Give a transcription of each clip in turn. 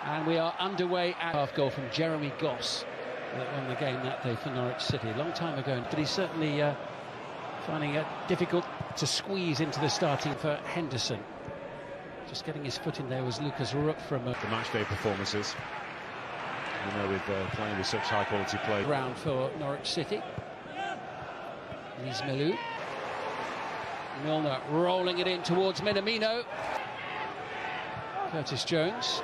And we are underway at half goal from Jeremy Goss that won the game that day for Norwich City. A long time ago, but he's certainly finding it difficult to squeeze into the starting for Henderson. Just getting his foot in there was Lucas Rupp from the matchday performances. You know, with playing with such high quality play. Round for Norwich City. Melu. Milner rolling it in towards Minamino. Curtis Jones.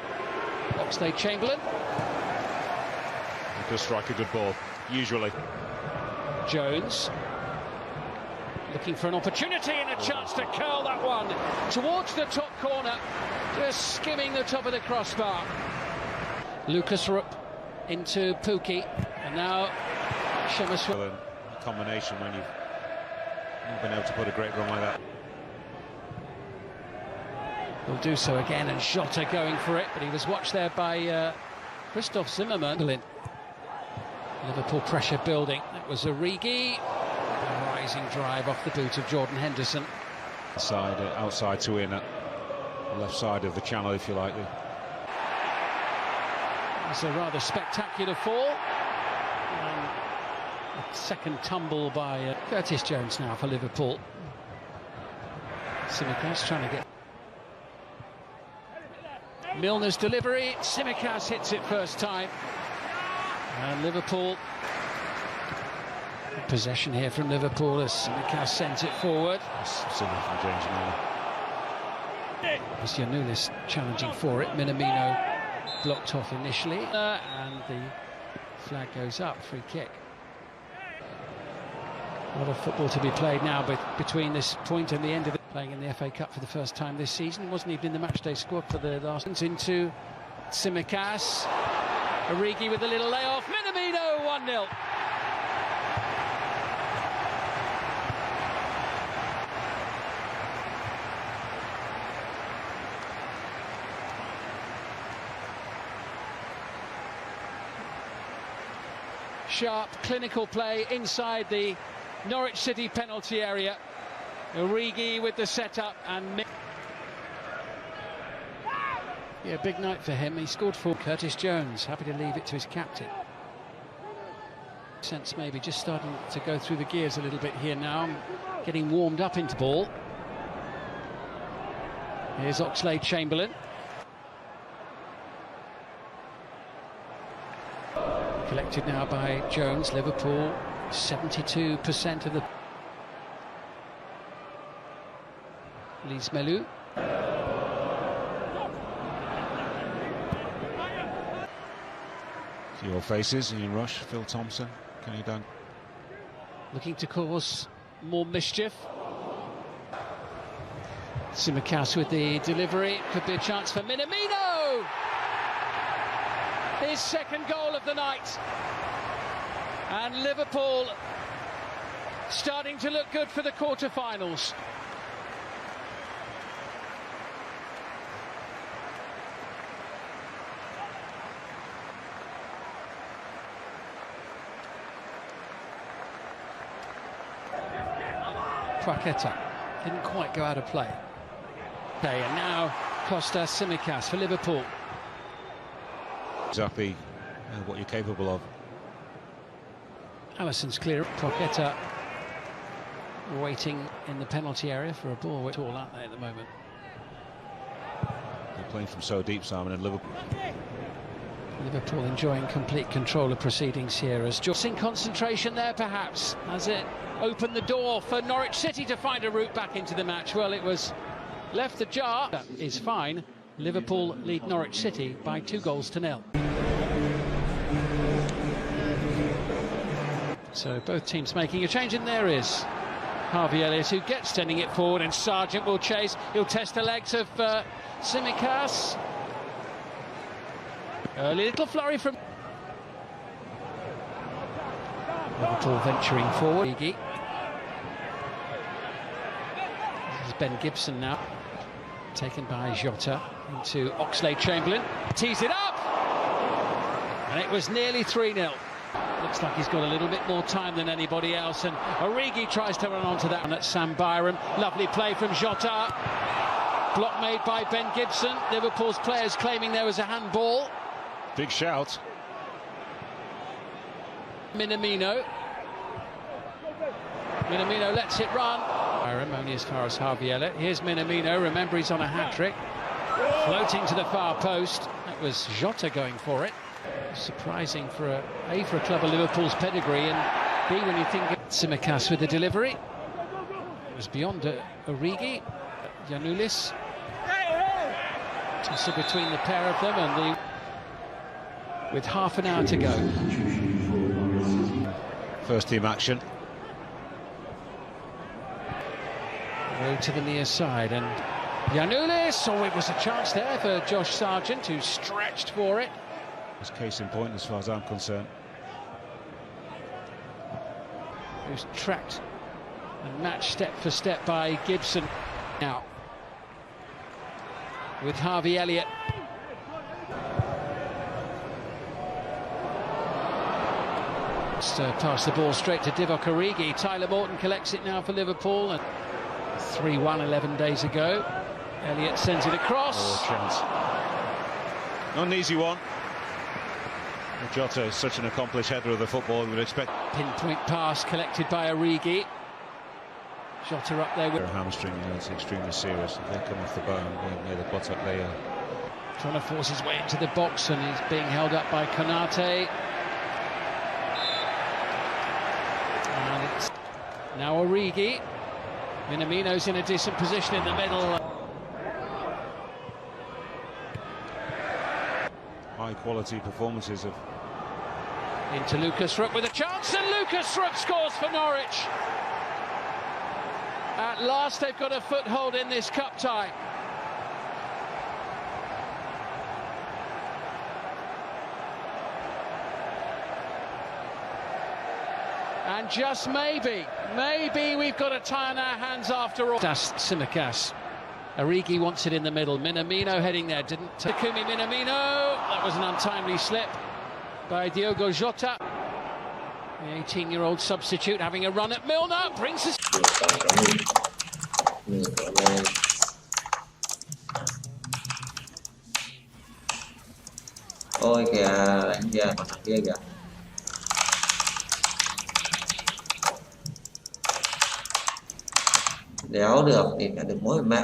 Oxlade-Chamberlain. He does strike a good ball, usually. Jones. Looking for an opportunity and a chance to curl that one towards the top corner. Just skimming the top of the crossbar. Lucas Rupp into Pukki. And now Shemaswala. A combination when you've not been able to put a great run like that. Will do so again, and Jota going for it, but he was watched there by Christoph Zimmermann. Liverpool pressure building. That was Origi. A rising drive off the boot of Jordan Henderson. Outside to in at the left side of the channel, if you like. It's a rather spectacular fall. A second tumble by Curtis Jones now for Liverpool. Tsimikas trying to get Milner's delivery. Tsimikas hits it first time, and Liverpool possession here from Liverpool as Tsimikas sends it forward. Similar from James Milner. Yanulis challenging for it. Minamino blocked off initially, and the flag goes up. Free kick. A lot of football to be played now, but between this point and the end of it, playing in the FA Cup for the first time this season, wasn't even in the matchday squad for the last. Into Tsimikas, Origi with a little layoff. Minamino 1-0. Sharp, clinical play inside the Norwich City penalty area. Origi with the setup, and yeah, big night for him. He scored for Curtis Jones, happy to leave it to his captain. Sense maybe just starting to go through the gears a little bit here now, getting warmed up into ball. Here's Oxlade-Chamberlain. Collected now by Jones. Liverpool 72% of the Melu. Your faces, Ian Rush, Phil Thompson, Kenny Dunn. Looking to cause more mischief. Tsimikas with the delivery. Could be a chance for Minamino! His second goal of the night. And Liverpool starting to look good for the quarter-finals. Paqueta didn't quite go out of play. Okay, and now Costa Tsimikas for Liverpool. Exactly what you're capable of. Alisson's clear. Paqueta waiting in the penalty area for a ball. At all, aren't they, at the moment? They're playing from so deep, Simon, and Liverpool enjoying complete control of proceedings here as just in concentration there, perhaps, as it opened the door for Norwich City to find a route back into the match. Well, it was left ajar. That is fine. Liverpool lead Norwich City by 2-0. So both teams making a change, and there is Harvey Elliott, who gets sending it forward, and Sargent will chase. He'll test the legs of Tsimikas. Early little flurry from Liverpool venturing forward. This is Ben Gibson now, taken by Jota into Oxlade-Chamberlain. Tees it up, and it was nearly 3-0. Looks like he's got a little bit more time than anybody else, and Origi tries to run onto that one at Sam Byram. Lovely play from Jota. Block made by Ben Gibson. Liverpool's players claiming there was a handball. Big shout. Minamino lets it run. Only as far as Harvey Elliott. Here's Minamino. Remember, he's on a hat-trick. Floating to the far post. That was Jota going for it. Surprising for a for a club of Liverpool's pedigree, and B, when you think Tsimikas with the delivery. It was beyond Origi. Giannoulis. Tussle between the pair of them, and with half an hour to go. First team action. Road to the near side, and Giannoulis. Oh, it was a chance there for Josh Sargent, who stretched for it. It's case in point as far as I'm concerned. It was tracked and matched step for step by Gibson. Now, with Harvey Elliott. Pass the ball straight to Divock Origi. Tyler Morton collects it now for Liverpool. And 3-1 11 days ago. Elliott sends it across. Oh, chance. Not an easy one. Jota is such an accomplished header of the football, you would expect. Pinpoint pass collected by Origi. Jota up there with a hamstring, it's extremely serious. If they come off the bone near the buttock layer. Trying to force his way into the box, and he's being held up by Konate. And it's now Origi. Minamino's in a decent position in the middle. High quality performances of. Into Lucas Rook with a chance, and Lucas Rook scores for Norwich. At last they've got a foothold in this cup tie. And just maybe we've got a tie on our hands after all. That's Tsimikas. Origi wants it in the middle. Minamino heading there, didn't. Takumi Minamino. That was an untimely slip by Diogo Jota. The 18-year-old substitute having a run at Milner. Brings us. Ôi kìa, đánh kìa, còn thằng kia kìa. Đéo được thì cả được mỗi mẹ.